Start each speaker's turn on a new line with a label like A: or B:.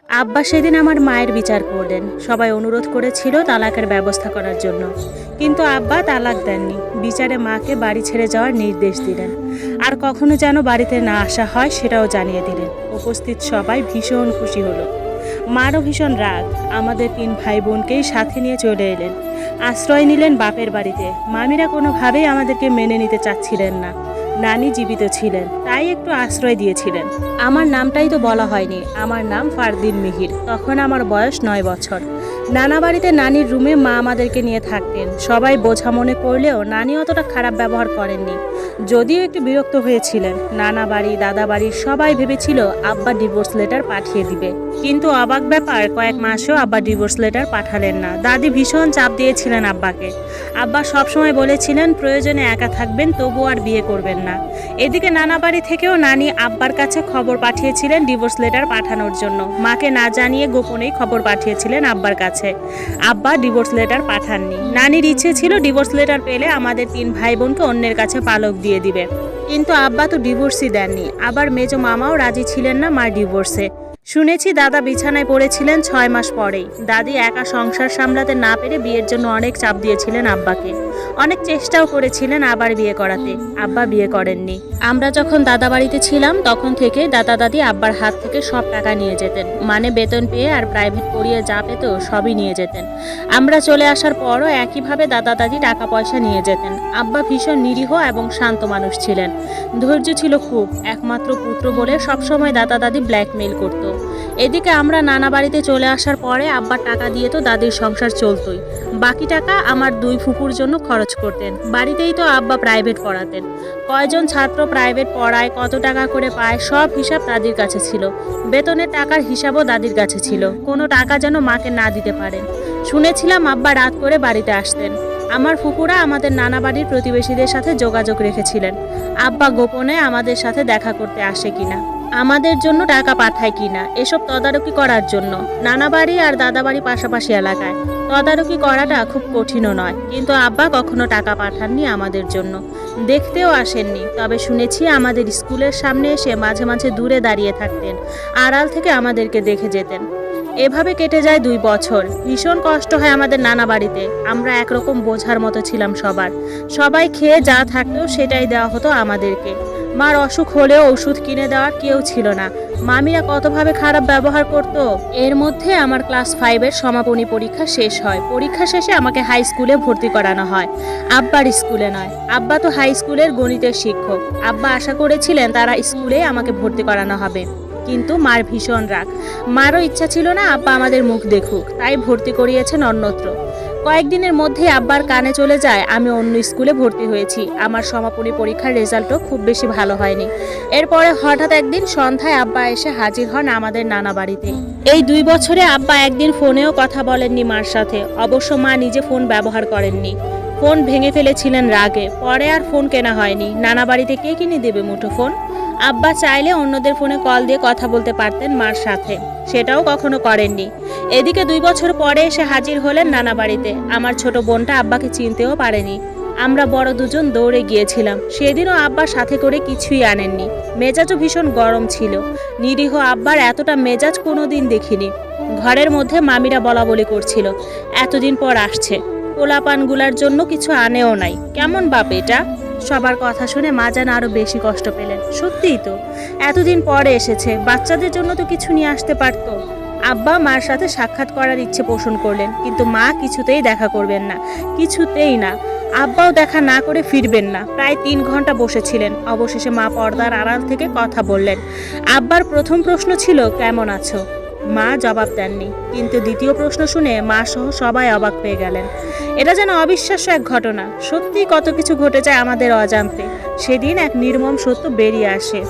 A: আব্বা সেদিন আমার মায়ের বিচার করলেন। সবাই অনুরোধ করেছিল তালাকের ব্যবস্থা করার জন্য, কিন্তু আব্বা তালাক দেননি। বিচারে মাকে বাড়ি ছেড়ে যাওয়ার নির্দেশ দিলেন, আর কখনো যেন বাড়িতে না আসা হয় সেটাও জানিয়ে দিলেন। উপস্থিত সবাই ভীষণ খুশি হলো। মারও ভীষণ রাগ। আমাদের 3 ভাই বোনকেই সাথে নিয়ে চলে এলেন। আশ্রয় নিলেন বাপের বাড়িতে। মামিরা কোনোভাবেই আমাদেরকে মেনে নিতে চাচ্ছিলেন না। নানি জীবিত ছিলেন, তাই একটু আশ্রয় দিয়েছিলেন। আমার নামটাই তো বলা হয়নি। আমার নাম ফারদিন মিহির। তখন আমার বয়স 9 বছর। নানা বাড়িতে নানির রুমে মা আমাদেরকে নিয়ে থাকতেন। সবাই বোঝা মনে করলেও নানি অতটা খারাপ ব্যবহার করেননি, যদিও একটু বিরক্ত হয়েছিলেন। নানা বাড়ি দাদা বাড়ির সবাই ভেবেছিল আব্বা ডিভোর্স লেটার পাঠিয়ে দিবে, কিন্তু অবাক ব্যাপার, কয়েক মাসেও আব্বা ডিভোর্স লেটার পাঠালেন না। দাদি ভীষণ চাপ দিয়েছিলেন আব্বাকে। আব্বা সবসময় বলেছিলেন প্রয়োজনে একা থাকবেন, তবু আর বিয়ে করবেন না। এদিকে নানা বাড়ি থেকেও নানি আব্বার কাছে খবর পাঠিয়েছিলেন ডিভোর্স লেটার পাঠানোর জন্য। মাকে না জানিয়ে গোপনেই খবর পাঠিয়েছিলেন আব্বার কাছে। আব্বা ডিভোর্স লেটার পাঠাননি। নানির ইচ্ছে ছিল ডিভোর্স লেটার পেলে আমাদের 3 ভাই বোনকে অন্যের কাছে পালক দিয়ে দিবে, কিন্তু আব্বা তো ডিভোর্সই দেননি। আবার মেজো মামাও রাজি ছিলেন না মার ডিভোর্সে। শুনেছি দাদা বিছানায় পড়েছিলেন 6 মাস পরেই। দাদি একা সংসার সামলাতে না পেরে বিয়ের জন্য অনেক চাপ দিয়েছিলেন আব্বাকে। অনেক চেষ্টাও করেছিলেন আবার বিয়ে করাতে। আব্বা বিয়ে করেননি। আমরা যখন দাদা বাড়িতে ছিলাম তখন থেকে দাদা দাদি আব্বার হাত থেকে সব টাকা নিয়ে যেতেন। মানে বেতন পেয়ে আর প্রাইভেট পড়িয়ে যা পেত সবই নিয়ে যেতেন। আমরা চলে আসার পরও একইভাবে দাদা দাদি টাকা পয়সা নিয়ে যেতেন। আব্বা ভীষণ নিরীহ এবং শান্ত মানুষ ছিলেন। ধৈর্য ছিল খুব। একমাত্র পুত্র বলে সবসময় দাদা দাদি ব্ল্যাকমেইল করত। এদিকে আমরা নানা বাড়িতে চলে আসার পরে আব্বার টাকা দিয়ে তো দাদির সংসার চলতোই। বাকি টাকা আমার 2 ফুপুর জন্য খরচ করতেন। বাড়িতেই তো আব্বা প্রাইভেট পড়াতেন। কয়জন ছাত্র প্রাইভেট পড়ায়, কত টাকা করে পায়, সব হিসাব দাদির কাছে ছিল। বেতনের টাকার হিসাবও দাদির কাছে ছিল। কোনো টাকা যেন মাকে না দিতে পারেন। শুনেছিলাম আব্বা রাত করে বাড়িতে আসতেন। আমার ফুপুরা আমাদের নানা বাড়ির প্রতিবেশীদের সাথে যোগাযোগ রেখেছিলেন আব্বা গোপনে আমাদের সাথে দেখা করতে আসে কিনা, আমাদের জন্য টাকা পাঠায় কিনা, এসব তদারকি করার জন্য। নানা বাড়ি আর দাদা বাড়ি পাশাপাশি এলাকায়, তদারকি করাটা খুব কঠিনও নয়। কিন্তু আব্বা কখনো টাকা পাঠাননি আমাদের জন্য, দেখতেও আসেননি। তবে শুনেছি আমাদের স্কুলের সামনে এসে মাঝে মাঝে দূরে দাঁড়িয়ে থাকতেন, আড়াল থেকে আমাদেরকে দেখে যেতেন। এভাবে কেটে যায় 2 বছর। ভীষণ কষ্ট হয় আমাদের নানা বাড়িতে। আমরা একরকম বোঝার মতো ছিলাম সবার। সবাই খেয়ে যা থাকতো সেটাই দেওয়া হতো আমাদেরকে। মার অসুখ হলেও ওষুধ কিনে দেওয়ার কেউ ছিল না। মামিরা কতভাবে খারাপ ব্যবহার করত। এর মধ্যে আমার ক্লাস 5-এর সমাপনী পরীক্ষা শেষ হয়। পরীক্ষা শেষে আমাকে হাই স্কুলে ভর্তি করানো হয়, আব্বার স্কুলে নয়। আব্বা তো হাই স্কুলের গণিতের শিক্ষক। আব্বা আশা করেছিলেন তারা স্কুলে আমাকে ভর্তি করানো হবে, কিন্তু মার ভীষণ রাগ। মারও ইচ্ছা ছিল না আব্বা আমাদের মুখ দেখুক, তাই ভর্তি করিয়েছেন অন্যত্র। কয়েকদিনের মধ্যে আব্বার কানে চলে যায় আমি অন্য স্কুলে ভর্তি হয়েছি। আমার সমাপনী পরীক্ষার রেজাল্টও খুব বেশি ভালো হয়নি। এরপরে হঠাৎ একদিন সন্ধ্যায় আব্বা এসে হাজির হন আমাদের নানা বাড়িতে। এই 2 বছরে আব্বা একদিন ফোনেও কথা বলেননি মার সাথে। অবশ্য মা নিজে ফোন ব্যবহার করেননি। ফোন ভেঙে ফেলেছিলেন রাগে। পরে আর ফোন কেনা হয়নি। নানা বাড়িতে কে কিনে দেবে মুঠো ফোন? আব্বা চাইলে অন্যদের ফোনে কল দিয়ে কথা বলতে পারতেন মার সাথে, সেটাও কখনো করেননি। এদিকে 2 বছর পরে এসে হাজির হলেন নানা বাড়িতে। আমার ছোট বোনটা আব্বাকে চিনতেও পারেনি। আমরা বড় দুজন দৌড়ে গিয়েছিলাম। সেদিনও আব্বার সাথে করে কিছুই আনেননি। মেজাজও ভীষণ গরম ছিল। নিরীহ আব্বার এতটা মেজাজ কোনোদিন দেখিনি। ঘরের মধ্যে মামিরা বলাবলি করছিল এতদিন পর আসছে, পোলাপানগুলার জন্য কিছু আনেও নাই। কেমন বাপ এটা? সবার কথা শুনে মা যেন আরো বেশি কষ্ট পেলেন। সত্যিই তো, এতদিন পরে এসেছে, বাচ্চাদের জন্য তো কিছু নিয়ে আসতে পারতো। আব্বা মার সাথে সাক্ষাৎ করার ইচ্ছে পোষণ করলেন, কিন্তু মা কিছুতেই দেখা করবেন না, কিছুতেই না। আব্বাও দেখা না করে ফিরবেন না। প্রায় 3 ঘন্টা বসেছিলেন। অবশেষে মা পর্দার আড়াল থেকে কথা বললেন। আব্বার প্রথম প্রশ্ন ছিল কেমন আছো? মা জবাব দেননি, কিন্তু দ্বিতীয় প্রশ্ন শুনে মা সহ সবাই অবাক হয়ে গেলেন। এটা যেন অবিশ্বাস্য এক ঘটনা। সত্যিই কত কিছু ঘটে যায় আমাদের অজান্তে। সেদিন এক নির্মম সত্য বেরিয়ে আসে।